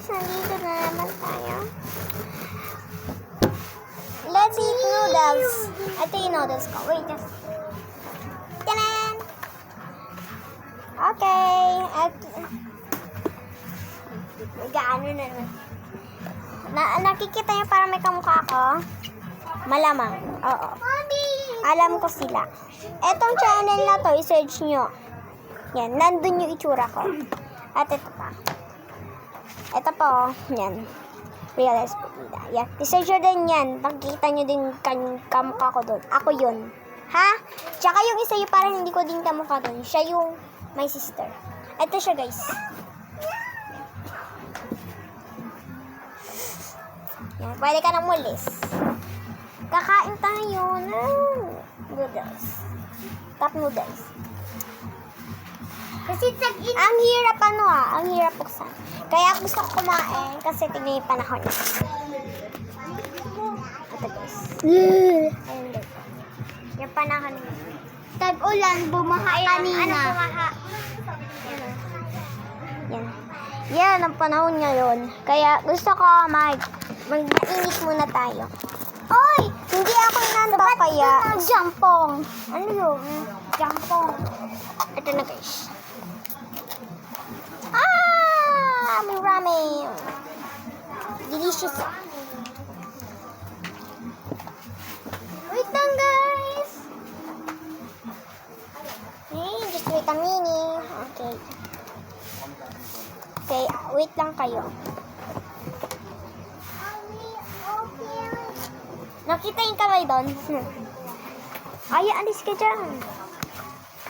guys, nandito na naman tayo. Let's eat noodles. Ito yung noodles ko. Wait, just... Tanan! Okay. At... Gaano na naman. Nakikita niyo para may kamukha ako? Malamang. Oo. Alam ko sila. Etong channel na to, i-search nyo. Yan, nandun yung itsura ko. At ito pa. Ito po, yan. Real Espedida. Yan. I-search nyo din yan. Nakikita nyo din kamukha ko doon. Ako yun. Ha? Tsaka yung isa yung parang hindi ko din kamukha doon. Siya yung my sister. Ito siya, guys. Yan. Pwede ka nang mulis. Kakain tayo ng noodles. Cup noodles. Kasi ang hirap ang hirap buksan. Kaya gusto ko kumain kasi tingnan yung panahon niya. Ito guys. Ayun guys. Yung panahon niya. Tag-ulan, bumaha kanina. Ano bumaha? Yan. Yan ang panahon ngayon. Kaya gusto ko mag-mainit muna tayo. Oy! Hindi ako nando kaya. Jampong. Ano yun? Jampong. Ito na guys. May ramen. Delicious. Wait lang guys. Hey, just wait a minute. Okay. Okay, wait lang kayo. Nakita yung kamay doon? Ay, alis ka dyan.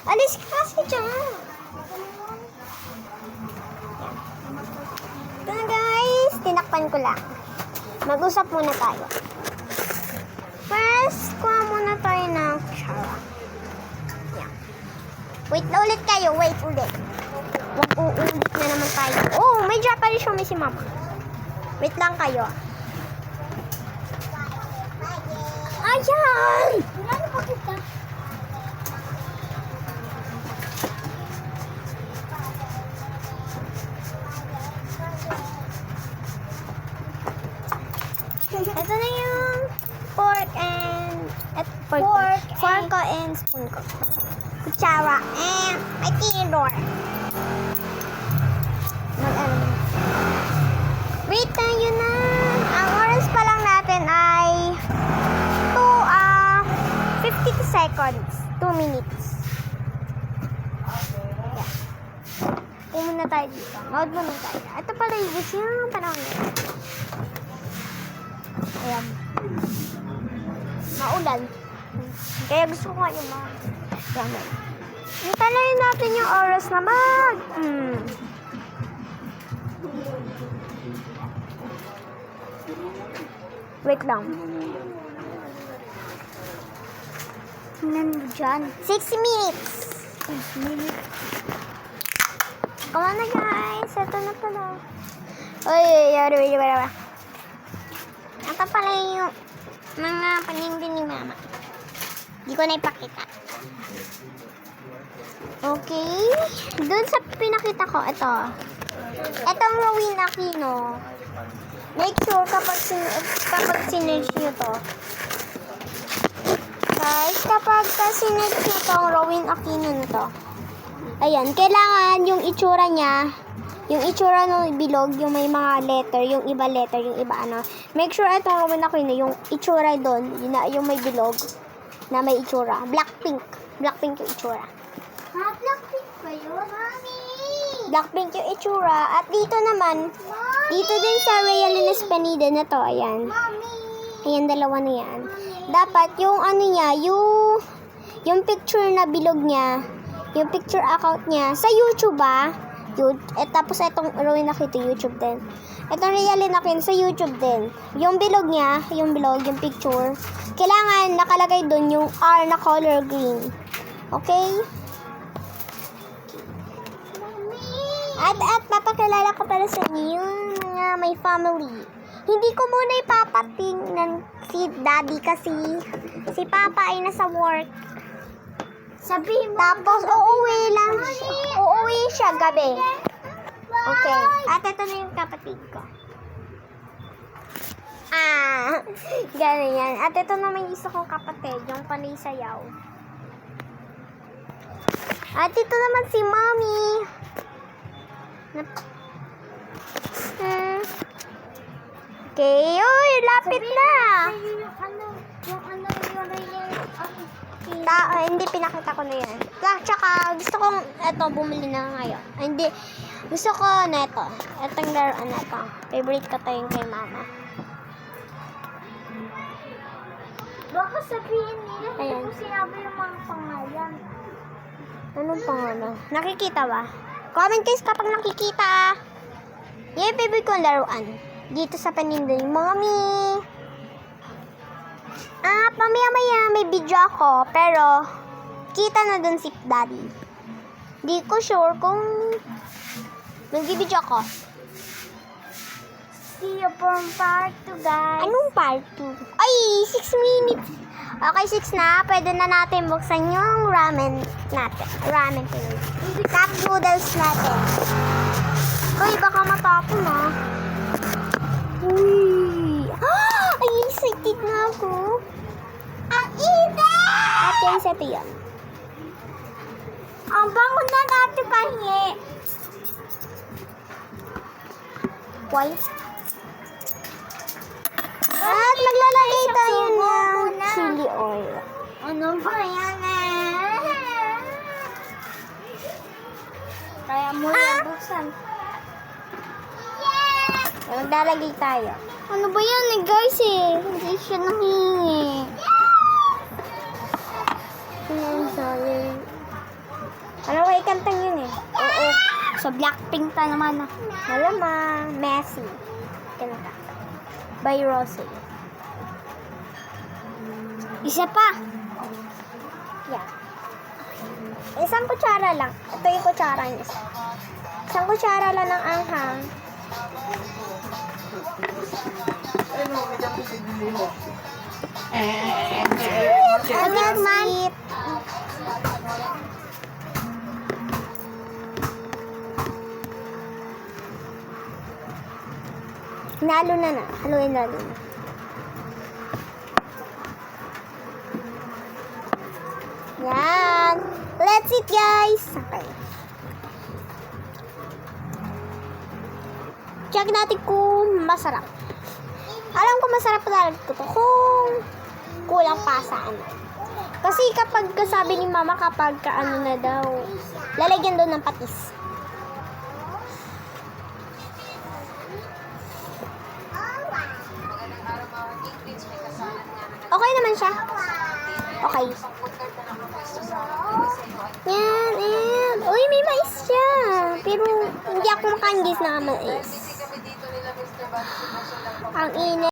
Alis ka kasi dyan. Ito na guys, tinakpan ko lang. Mag-usap muna tayo. First, kuha muna tayo ng kutsara. Yan. Wait na ulit kayo, wait ulit. Wag uulit na naman tayo. Oh, may Japanese show si mama. Wait lang kayo. Ayan! Ano pa kita? Ito na yung fork ko and spoon ko. Kutsara and may tinidor. Wait tayo na. Ang oras pa lang natin ay 52 seconds. 2 minutes. Yeah. Muna tayo dito. Mode muna tayo. Ito pala yung gusto yung panahon nito. Ayan. Maulan. Kaya gusto ko nga yung mga Hintalayin natin yung oras na Wait lang. Nandyan. 6 minutes. 6 minutes. Come on na guys. Ito na pala. Uy, yari. Ito pala yung mga paningin ni mama. Hindi ko na ipakita. Okay. Doon sa pinakita ko, ito. Itong Rowena Aquino. Make sure kapag sinerge nyo to. Guys, kapag sinerge nyo tong Rowena Aquino na to. Ayan, kailangan yung itsura niya. Yung itsura ng bilog, yung may mga letter, yung iba letter, yung iba ano. Make sure itong Rowena Aquino, yung itsura doon, yung may bilog na may itsura. Blackpink. Blackpink yung itsura. Blackpink ba yun? Mami! Blackpink yung itsura. At dito naman, dito din sa Real Espedida na to, ayan. Mami! Ayan, dalawa na yan. Dapat yung ano niya, yung picture na bilog niya, yung picture account niya, sa YouTube tapos itong Rowena Aquino, YouTube din. Itong Real Aquino sa YouTube din. Yung bilog niya, yung picture, kailangan nakalagay doon yung R na color green. Okay? At papakilala ko pala sa inyo yung mga may family. Hindi ko muna ipapatingnan si daddy kasi si papa ay nasa work. Sabihin mo. Tapos uuwi siya gabi. Okay. At ito na yung kapatid ko. Ah, ganyan. At ito naman yung isa kong kapatid, yung panay sayaw. At ito naman si Mommy. Okay, uy, lapit na. Hindi pinakita ko na yan. Tsaka, gusto kong, eto, bumili na ngayon. Hindi, gusto ko na ito. Itong laruan na ito. Favorite ko to yung kay mama. Baka sabihin nila, hindi Ayan. ko sinabi yung mga pangalan. Anong pangalan? Nakikita ba? Comment guys kapag nakikita. Yan yung favorite kong laruan. Dito sa paninda ni Mommy. Pamaya-maya may video ako, pero kita na dun si Daddy. Di ko sure kung mag-video ako. See you from part 2, guys. Anong part 2? Ay, 6 minutes. Okay, 6 na. Pwede na natin buksan yung ramen natin. Ramen tuloy. Cup noodles natin. Uy, baka matapon ah. Uy. Ay, excited na ako. Ang init! At guys, ito yun. Ang bango na natin pahingi. Why? At maglalagay tayo ng Subo na. chili oil. Ano ba yan Kaya mo yan buksan. Maglalagay tayo. Ano ba yan guys Hindi siya nangingi. Sorry. Ano kayo kantang yun eh? Oo. Sa Blackpink ta naman ah. Malamang. Messi. Kanta. By Rosé. Isa pa. Yeah. Isang kutsara lang. Ito yung kutsara niya. Isang kutsara lang ng anghang. Ano man? Nalo na na. Haluin na na. Yan. Let's eat, guys. Okay. Check natin kung masarap. Alam ko masarap talaga ito kung kulang pa sa ano. Kasi kapag sabi ni mama kapag ano na daw, lalagyan daw ng patis. Okay naman siya. Okay. Yan, yan. Uy, may mais siya. Pero hindi ako makain guys na mais. Ang init.